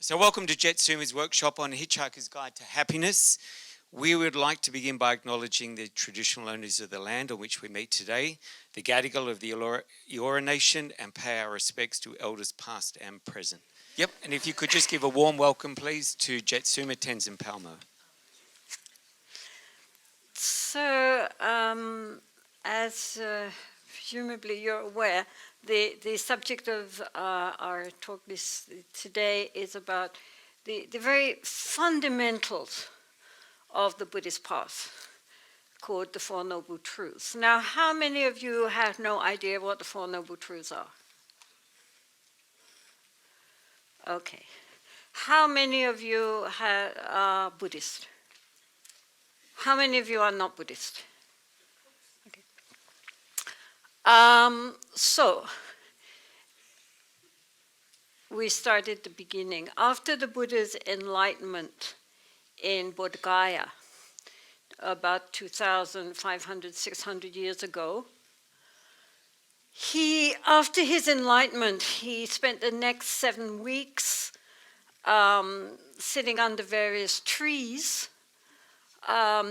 So welcome to Jetsuma's workshop on Hitchhiker's Guide to Happiness. We would like to begin by acknowledging the traditional owners of the land on which we meet today, the Gadigal of the Eora Nation, and pay our respects to elders past and present. Yep, and if you could just give a warm welcome, please, to Jetsunma Tenzin Palmo. So, as presumably you're aware, the subject of our talk today is about the very fundamentals of the Buddhist path, called the Four Noble Truths. Now, how many of you have no idea what the Four Noble Truths are? Okay. How many of you are Buddhist? How many of you are not Buddhist? Okay. So, we start at the beginning. After the Buddha's enlightenment in Bodh Gaya, about 2,500, 600 years ago, after his enlightenment, he spent the next 7 weeks sitting under various trees,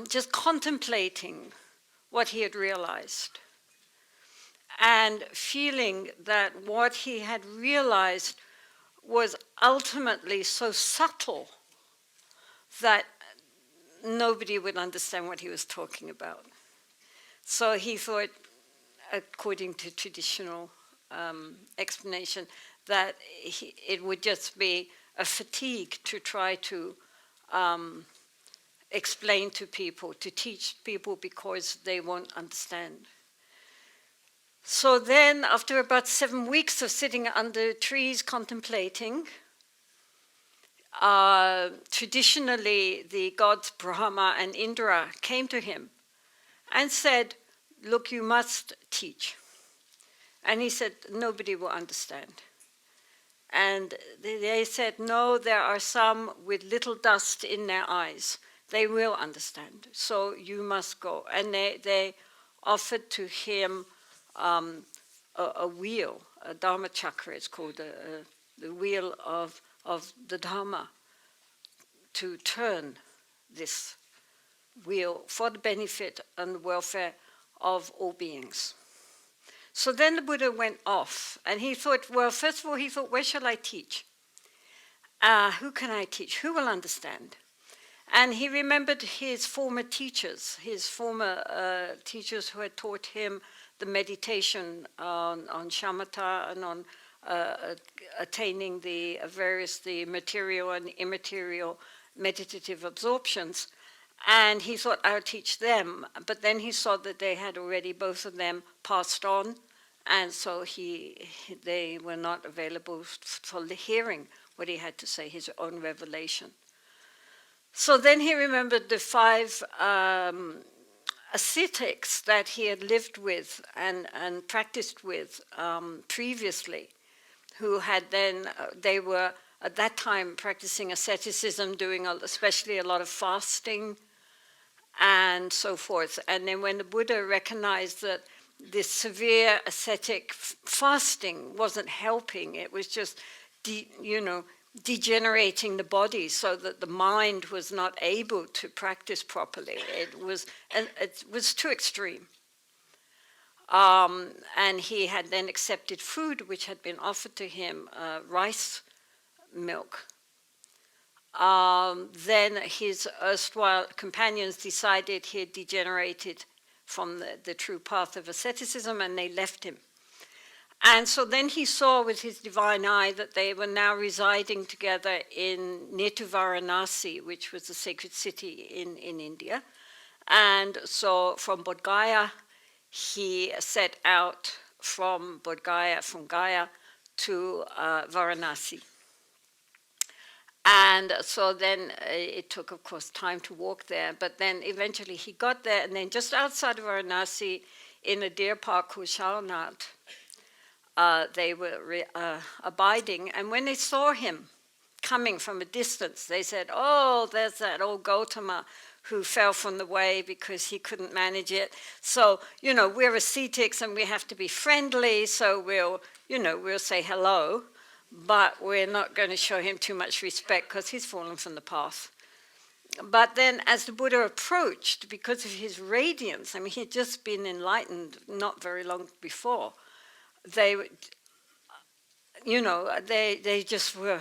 just contemplating what he had realized and feeling that what he had realized was ultimately so subtle that nobody would understand what he was talking about. So he thought, according to traditional explanation, that it would just be a fatigue to try to explain to people, to teach people, because they won't understand. So then, after about 7 weeks of sitting under trees contemplating, traditionally the gods Brahma and Indra came to him and said, "Look, you must teach." And he said, "Nobody will understand." And they said, "No, there are some with little dust in their eyes. They will understand, so you must go." And they offered to him a wheel, a Dharma chakra, it's called, the wheel of the Dharma, to turn this wheel for the benefit and the welfare of all beings. So then the Buddha went off, and he thought, well, first of all, he thought, where shall I teach? Who can I teach? Who will understand? And he remembered his former teachers who had taught him the meditation on shamatha and on attaining the material and immaterial meditative absorptions. And he thought, I'll teach them. But then he saw that they had already, both of them, passed on. And so they were not available for hearing what he had to say, his own revelation. So then he remembered the 5 ascetics that he had lived with and practiced with previously, who had then, they were at that time practicing asceticism, doing especially a lot of fasting and so forth. And then when the Buddha recognized that this severe ascetic fasting wasn't helping, it was just, degenerating the body so that the mind was not able to practice properly. It was too extreme. And he had then accepted food which had been offered to him, rice milk. Then his erstwhile companions decided he had degenerated from the true path of asceticism, and they left him. And so then he saw with his divine eye that they were now residing together near to Varanasi, which was a sacred city in India. And so from Bodh Gaya, he set out from Gaya to Varanasi. And so then it took, of course, time to walk there. But then eventually he got there, and then just outside of Varanasi, in a deer park called Shalnath, they were abiding, and when they saw him coming from a distance, they said, "Oh, there's that old Gautama who fell from the way because he couldn't manage it. So, we're ascetics and we have to be friendly, so we'll say hello. but we're not going to show him too much respect because he's fallen from the path. But then as the Buddha approached, because of his radiance, I mean, he'd just been enlightened not very long before, they just were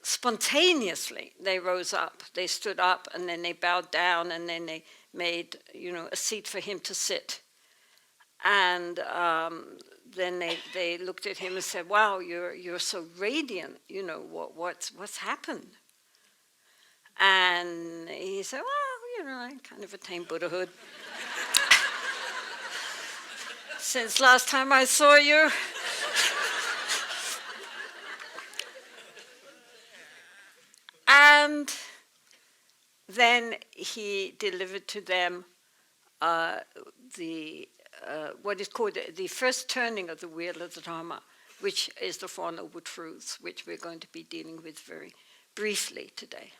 spontaneously, they rose up, they stood up, and then they bowed down, and then they made, a seat for him to sit. And then they looked at him and said, "Wow, you're so radiant. What's happened?" And he said, "Well, I kind of attained Buddhahood since last time I saw you." And then he delivered to them what is called the first turning of the wheel of the Dharma, which is the Four Noble Truths, which we're going to be dealing with very briefly today.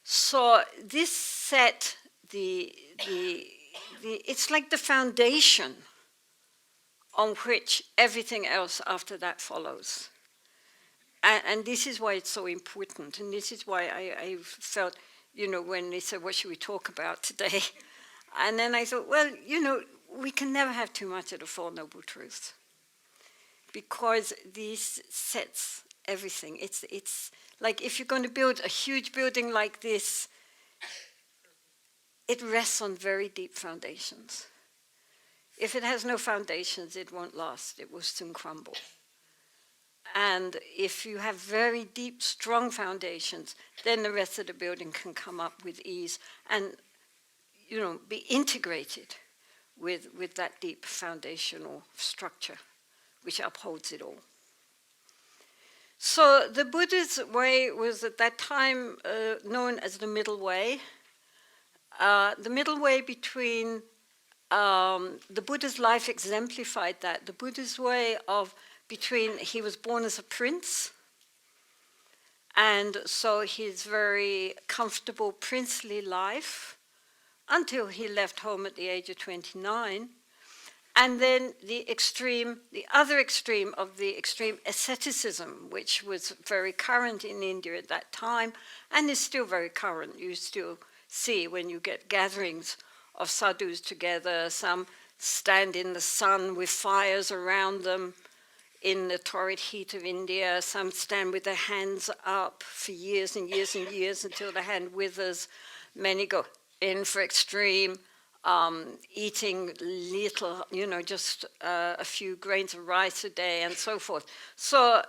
So this set it's like the foundation on which everything else after that follows. And this is why it's so important, and this is why I felt, when they said, "What should we talk about today?" And then I thought, well, we can never have too much of the Four Noble Truths, because this sets everything. It's like if you're going to build a huge building like this, it rests on very deep foundations. If it has no foundations, it won't last. It will soon crumble. And if you have very deep, strong foundations, then the rest of the building can come up with ease and, be integrated with that deep foundational structure, which upholds it all. So the Buddha's way was at that time known as the middle way. The middle way between the Buddha's life exemplified that. The Buddha's way of he was born as a prince, and so his very comfortable princely life until he left home at the age of 29, and then the other extreme of the extreme asceticism, which was very current in India at that time, and is still very current. You still see when you get gatherings of sadhus together, some stand in the sun with fires around them, in the torrid heat of India. Some stand with their hands up for years and years and years until the hand withers. Many go in for extreme, eating little, just a few grains of rice a day and so forth. So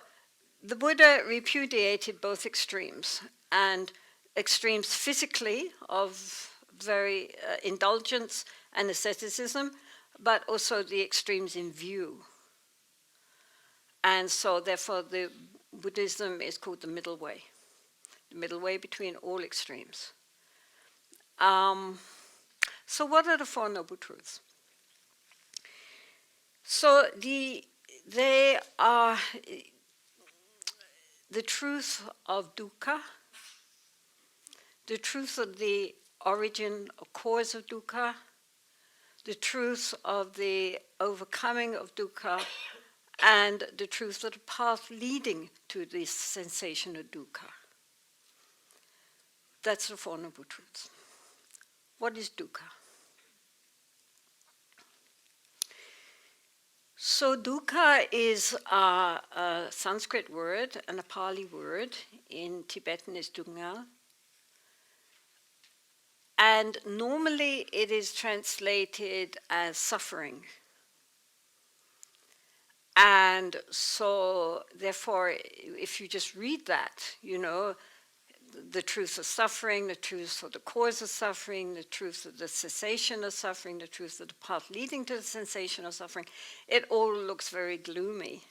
the Buddha repudiated both extremes, and extremes physically of very indulgence and asceticism, but also the extremes in view. And so, therefore, the Buddhism is called the middle way between all extremes. So what are the Four Noble Truths? So they are the truth of dukkha, the truth of the origin or cause of dukkha, the truth of the overcoming of dukkha, and the truth of the path leading to this sensation of dukkha. That's the Four Noble Truths. What is dukkha? So dukkha is a Sanskrit word and a Pali word. In Tibetan is dungal. And normally it is translated as suffering. And so, therefore, if you just read that, the truth of suffering, the truth of the cause of suffering, the truth of the cessation of suffering, the truth of the path leading to the sensation of suffering, it all looks very gloomy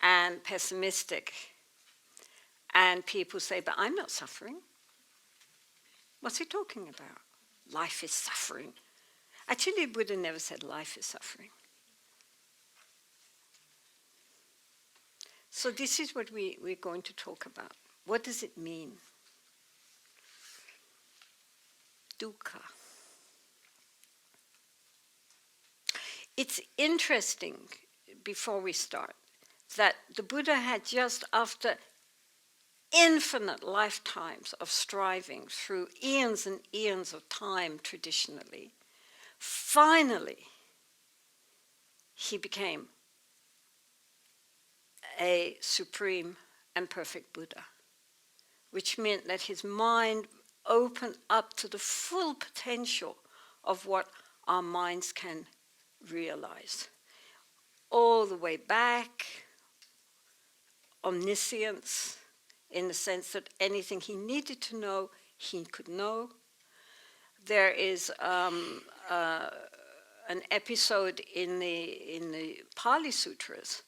and pessimistic. And people say, but I'm not suffering. What's he talking about? Life is suffering. Actually, Buddha never said life is suffering. So this is what we're going to talk about. What does it mean? Dukkha. It's interesting, before we start, that the Buddha had, just after infinite lifetimes of striving through eons and eons of time traditionally, finally he became a supreme and perfect Buddha, which meant that his mind opened up to the full potential of what our minds can realize. All the way back, omniscience, in the sense that anything he needed to know, he could know. There is an episode in the Pali Sutras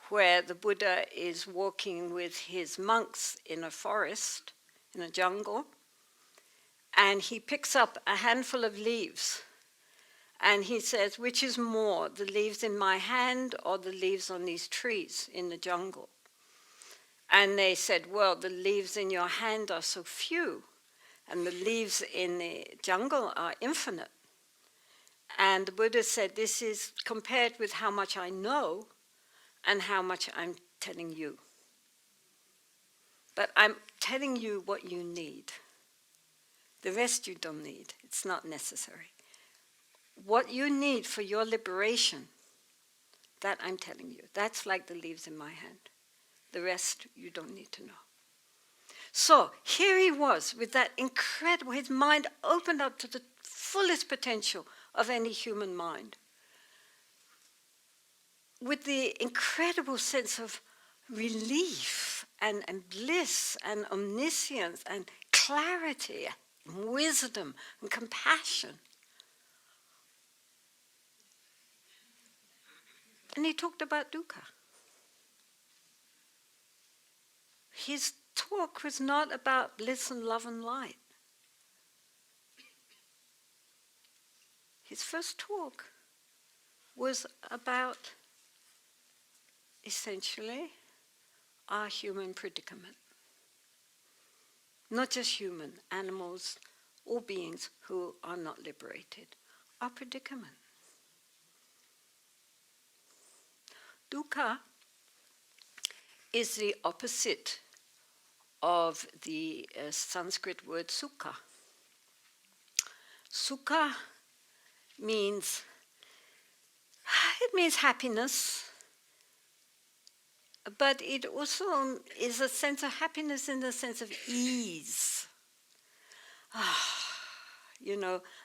where the Buddha is walking with his monks in a forest, in a jungle, and he picks up a handful of leaves. And he says, which is more, the leaves in my hand or the leaves on these trees in the jungle? And they said, well, the leaves in your hand are so few, and the leaves in the jungle are infinite. And the Buddha said, this is compared with how much I know and how much I'm telling you. But I'm telling you what you need. The rest you don't need. It's not necessary. What you need for your liberation, that I'm telling you. That's like the leaves in my hand. The rest you don't need to know. So here he was with that incredible, his mind opened up to the fullest potential of any human mind, with the incredible sense of relief and bliss and omniscience and clarity and wisdom and compassion. And he talked about dukkha. His talk was not about bliss and love and light. His first talk was about, essentially, our human predicament. Not just human, animals, all beings who are not liberated. Our predicament. Dukkha is the opposite of the Sanskrit word sukha. Sukha means happiness, but it also is a sense of happiness in the sense of ease.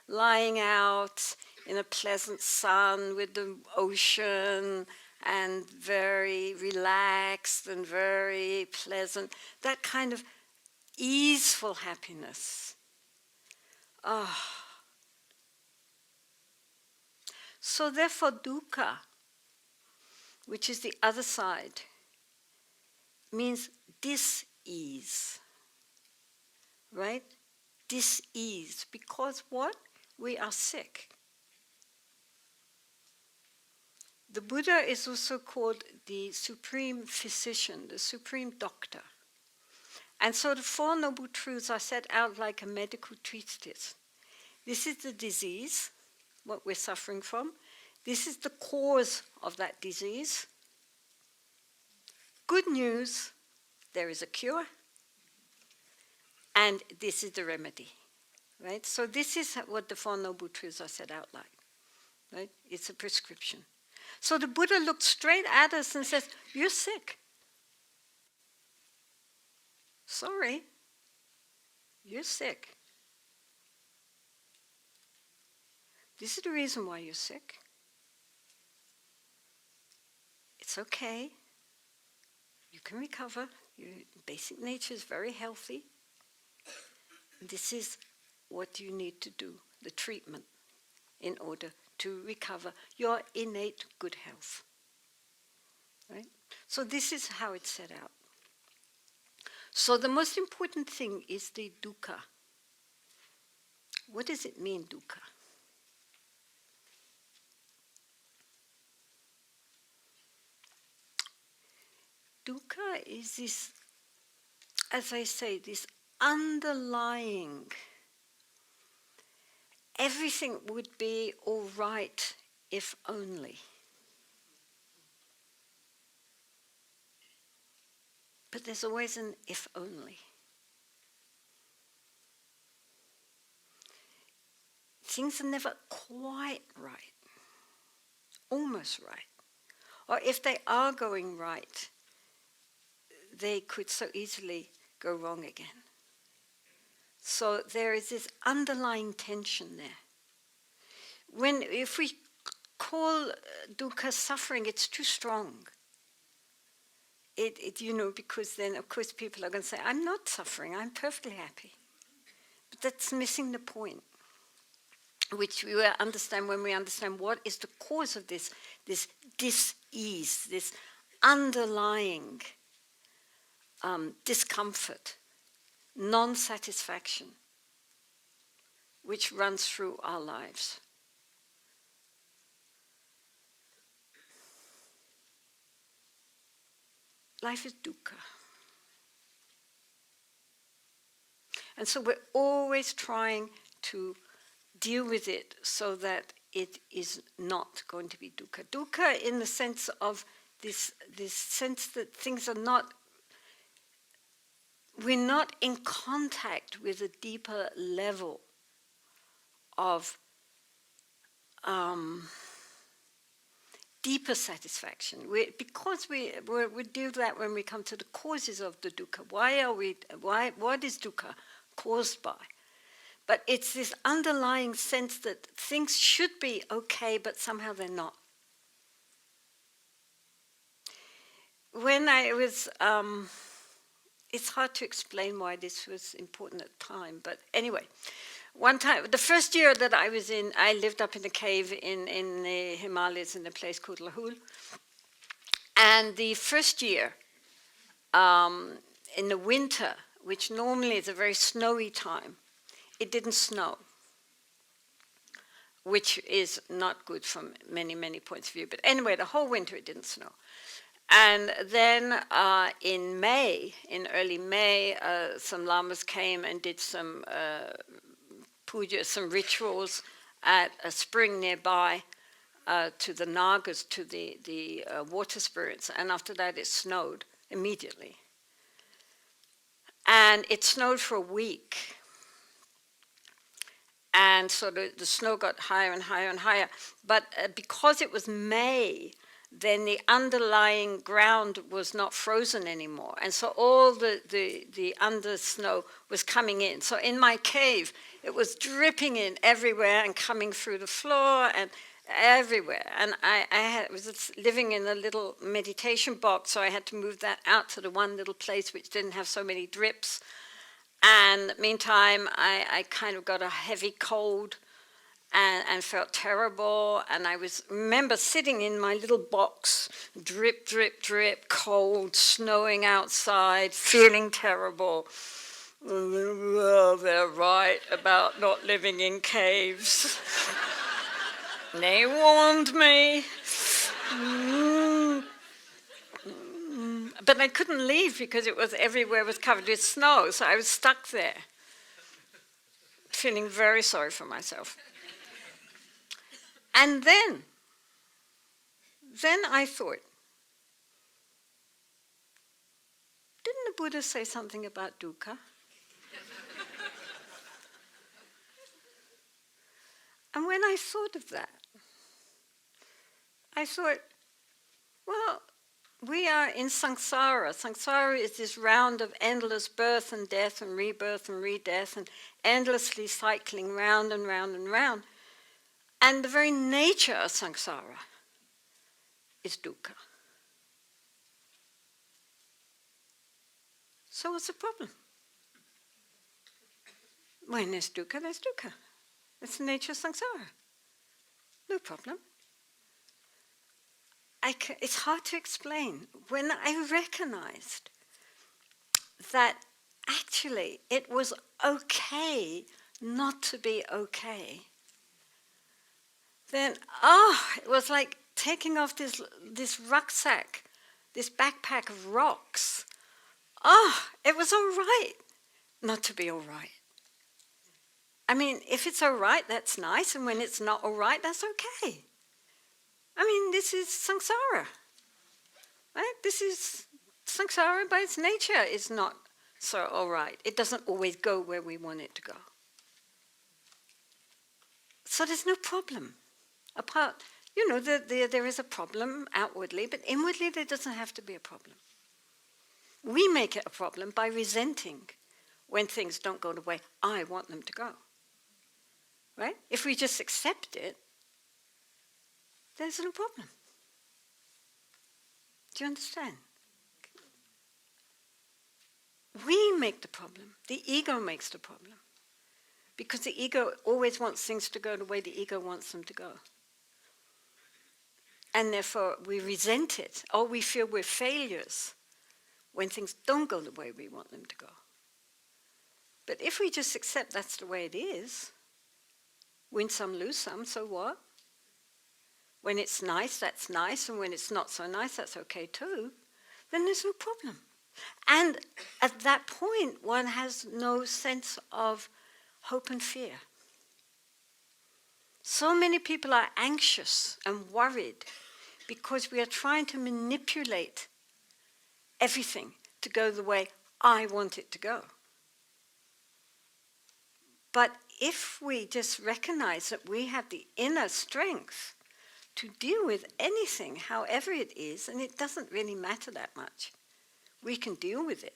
Lying out in a pleasant sun with the ocean and very relaxed and very pleasant, that kind of easeful happiness. So therefore dukkha, which is the other side, means dis-ease, right? Dis-ease, because what? We are sick. The Buddha is also called the supreme physician, the supreme doctor. And so the Four Noble Truths are set out like a medical treatise. This is the disease, what we're suffering from. This is the cause of that disease. Good news, there is a cure. And this is the remedy, right? So this is what the Four Noble Truths are set out like, right? It's a prescription. So the Buddha looked straight at us and says, you're sick. Sorry, you're sick. This is the reason why you're sick. It's okay. You can recover. Your basic nature is very healthy. This is what you need to do, the treatment, in order to recover your innate good health. Right? So this is how it's set out. So the most important thing is the dukkha. What does it mean, dukkha? Dukkha is this, as I say, this underlying, everything would be all right if only. But there's always an if only. Things are never quite right, almost right. Or if they are going right, they could so easily go wrong again. So there is this underlying tension there. If we call dukkha suffering, it's too strong. Because then of course people are going to say, I'm not suffering, I'm perfectly happy. But that's missing the point, which we will understand when we understand what is the cause of this dis-ease, this underlying discomfort, non-satisfaction, which runs through our lives. Life is dukkha. And so we're always trying to deal with it so that it is not going to be dukkha. Dukkha in the sense of this sense that things are not, we're not in contact with a deeper level of deeper satisfaction. Because we do that when we come to the causes of the dukkha. What is dukkha caused by? But it's this underlying sense that things should be okay, but somehow they're not. When I was, it's hard to explain why this was important at the time, but anyway, one time, the first year that I was in, I lived up in a cave in the Himalayas in a place called Lahul. And the first year, in the winter, which normally is a very snowy time, it didn't snow, which is not good from many, many points of view. But anyway, the whole winter it didn't snow. And then in early May, some lamas came and did some puja, some rituals at a spring nearby to the nagas, to the water spirits. And after that it snowed immediately. And it snowed for a week. And so the snow got higher and higher and higher. But because it was May, then the underlying ground was not frozen anymore. And so all the under snow was coming in. So in my cave, it was dripping in everywhere and coming through the floor and everywhere. And I was living in a little meditation box, so I had to move that out to the one little place which didn't have so many drips. And meantime, I kind of got a heavy cold and felt terrible. And I remember sitting in my little box, drip, drip, drip, cold, snowing outside, feeling terrible. Oh, they're right about not living in caves. They warned me. But I couldn't leave because everywhere was covered with snow, so I was stuck there, feeling very sorry for myself. And then I thought, didn't the Buddha say something about dukkha? And when I thought of that, I thought, well, we are in samsara. Samsara is this round of endless birth and death and re-death and endlessly cycling round and round and round. And the very nature of samsara is dukkha. So what's the problem? When there's dukkha, there's dukkha. That's the nature of samsara. No problem. It's hard to explain. When I recognized that actually it was okay not to be okay, then it was like taking off this rucksack, this backpack of rocks. It was all right not to be all right. I mean, if it's all right, that's nice, and when it's not all right, that's okay. I mean, this is samsara, right? This is Samsara by its nature is not so all right. It doesn't always go where we want it to go. So there's no problem. Apart, there is a problem outwardly, but inwardly there doesn't have to be a problem. We make it a problem by resenting when things don't go the way I want them to go. Right? If we just accept it, there's no problem. Do you understand? We make the problem. The ego makes the problem. Because the ego always wants things to go the way the ego wants them to go. And therefore we resent it, or we feel we're failures when things don't go the way we want them to go. But if we just accept that's the way it is, win some, lose some, so what? When it's nice, that's nice, and when it's not so nice, that's okay too, then there's no problem. And at that point, one has no sense of hope and fear. So many people are anxious and worried because we are trying to manipulate everything to go the way I want it to go. But if we just recognize that we have the inner strength to deal with anything, however it is, and it doesn't really matter that much, we can deal with it.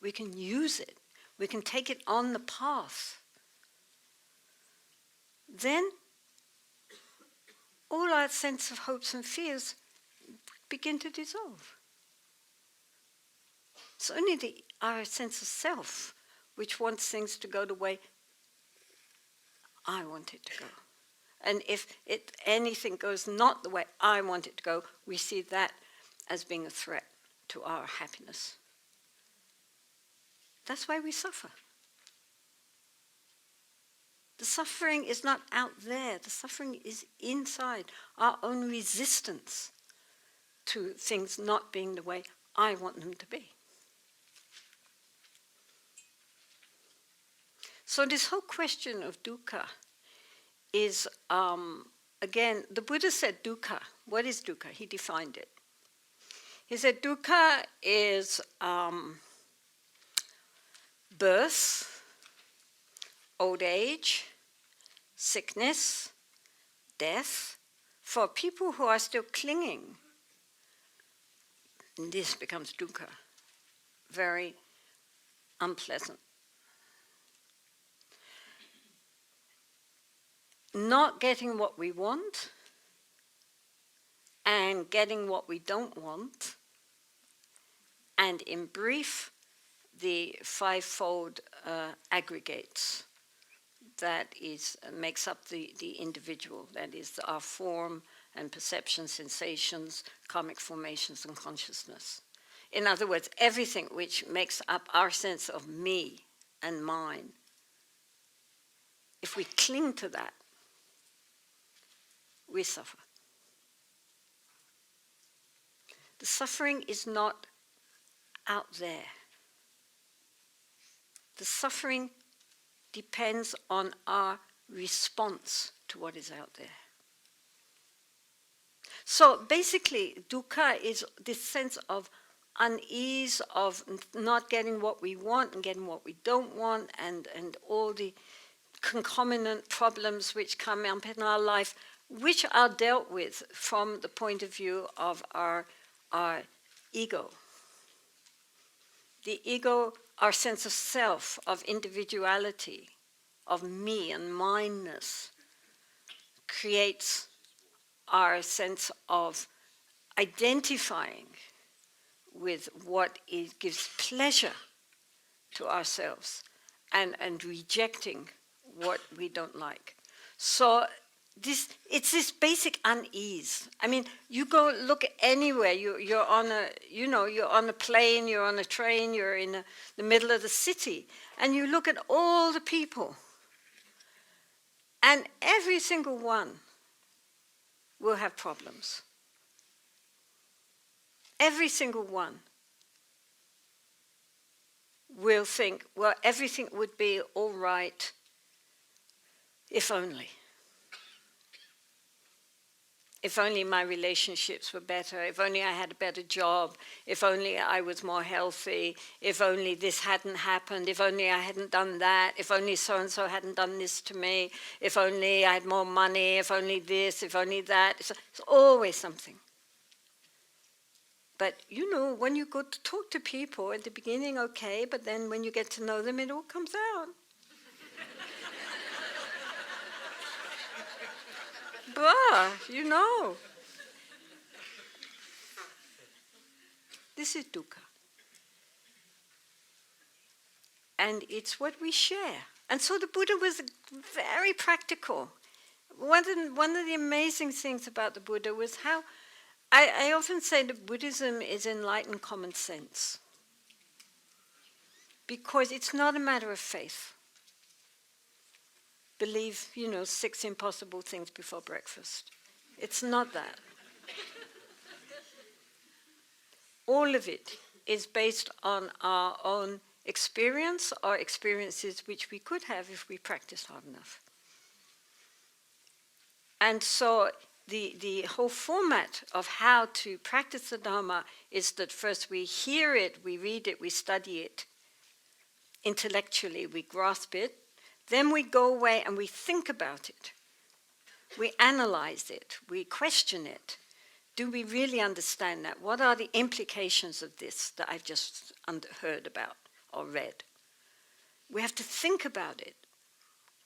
We can use it. We can take it on the path. Then all our sense of hopes and fears begin to dissolve. It's only our sense of self which wants things to go the way I want it to go. And if anything goes not the way I want it to go, we see that as being a threat to our happiness. That's why we suffer. The suffering is not out there. The suffering is inside, our own resistance to things not being the way I want them to be. So this whole question of dukkha is, again, the Buddha said dukkha. What is dukkha? He defined it. He said dukkha is birth, old age, sickness, death. For people who are still clinging, this becomes dukkha, very unpleasant. Not getting what we want and getting what we don't want, and in brief, the fivefold aggregates that makes up the individual, that is our form and perception, sensations, karmic formations and consciousness. In other words, everything which makes up our sense of me and mine. If we cling to that, we suffer. The suffering is not out there. The suffering depends on our response to what is out there. So basically, dukkha is this sense of unease, of not getting what we want and getting what we don't want, and all the concomitant problems which come up in our life, which are dealt with from the point of view of our ego. The ego, our sense of self, of individuality, of me and mineness, creates our sense of identifying with what gives pleasure to ourselves and rejecting what we don't like. So it's this basic unease. I mean, you go look anywhere. You're on a plane, you're on a train, you're in the middle of the city, and you look at all the people, and every single one will have problems. Every single one will think, well, everything would be all right if only. if only my relationships were better, if only I had a better job, if only I was more healthy, if only this hadn't happened, if only I hadn't done that, if only so-and-so hadn't done this to me, if only I had more money, if only this, if only that. It's always something. But, you know, when you go to talk to people at the beginning, okay, but then when you get to know them, it all comes out. Bah, you know. This is dukkha. And it's what we share. And so the Buddha was very practical. One of the amazing things about the Buddha was how, I often say that Buddhism is enlightened common sense. Because it's not a matter of faith. Believe, 6 impossible things before breakfast. It's not that. All of it is based on our own experience, or experiences which we could have if we practiced hard enough. And so the whole format of how to practice the Dharma is that first we hear it, we read it, we study it. Intellectually, we grasp it. Then we go away and we think about it. We analyze it. We question it. Do we really understand that? What are the implications of this that I've just heard about or read? We have to think about it,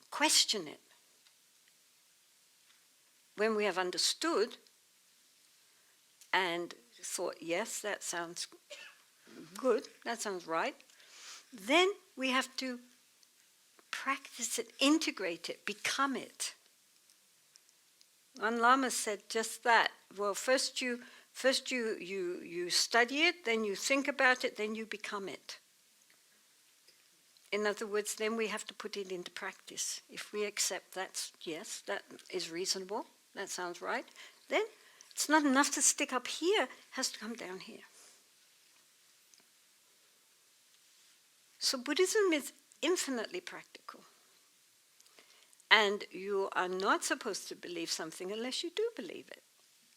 question it. When we have understood and thought, yes, that sounds good, that sounds right, then we have to practice it, integrate it, become it. One Lama said just that. Well, first you study it, then you think about it, then you become it. In other words, then we have to put it into practice. If we accept that, yes, that is reasonable, that sounds right, then it's not enough to stick up here, it has to come down here. So Buddhism is infinitely practical. And you are not supposed to believe something unless you do believe it.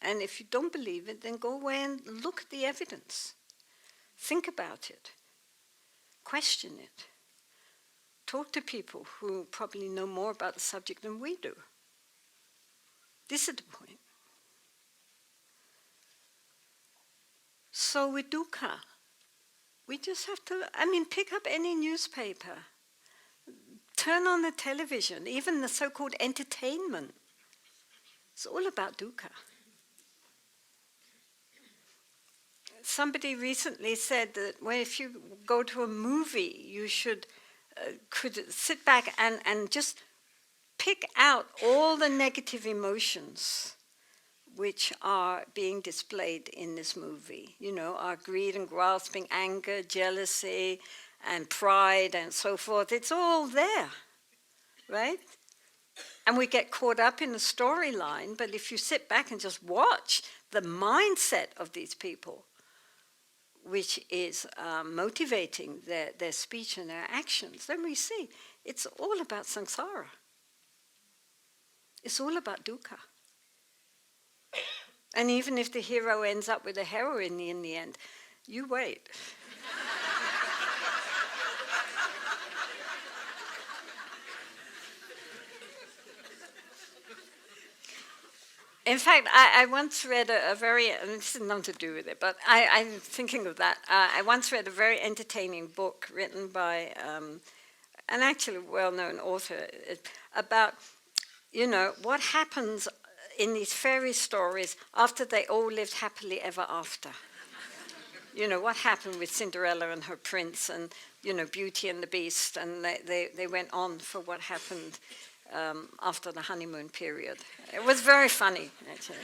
And if you don't believe it, then go away and look at the evidence. Think about it. Question it. Talk to people who probably know more about the subject than we do. This is the point. So with dukkha, we just have to, pick up any newspaper. Turn on the television, even the so-called entertainment. It's all about dukkha. Somebody recently said that if you go to a movie, you could sit back and just pick out all the negative emotions which are being displayed in this movie. Our greed and grasping, anger, jealousy, and pride and so forth. It's all there, right? And we get caught up in the storyline, but if you sit back and just watch the mindset of these people, which is motivating their speech and their actions, then we see it's all about samsara. It's all about dukkha. And even if the hero ends up with a heroine in the end, you wait. In fact, I once read a very, and this has nothing to do with it, but I'm thinking of that. I once read a very entertaining book written by an actually well-known author about, what happens in these fairy stories after they all lived happily ever after. What happened with Cinderella and her prince and, Beauty and the Beast, and they went on for what happened after the honeymoon period. It was very funny, actually.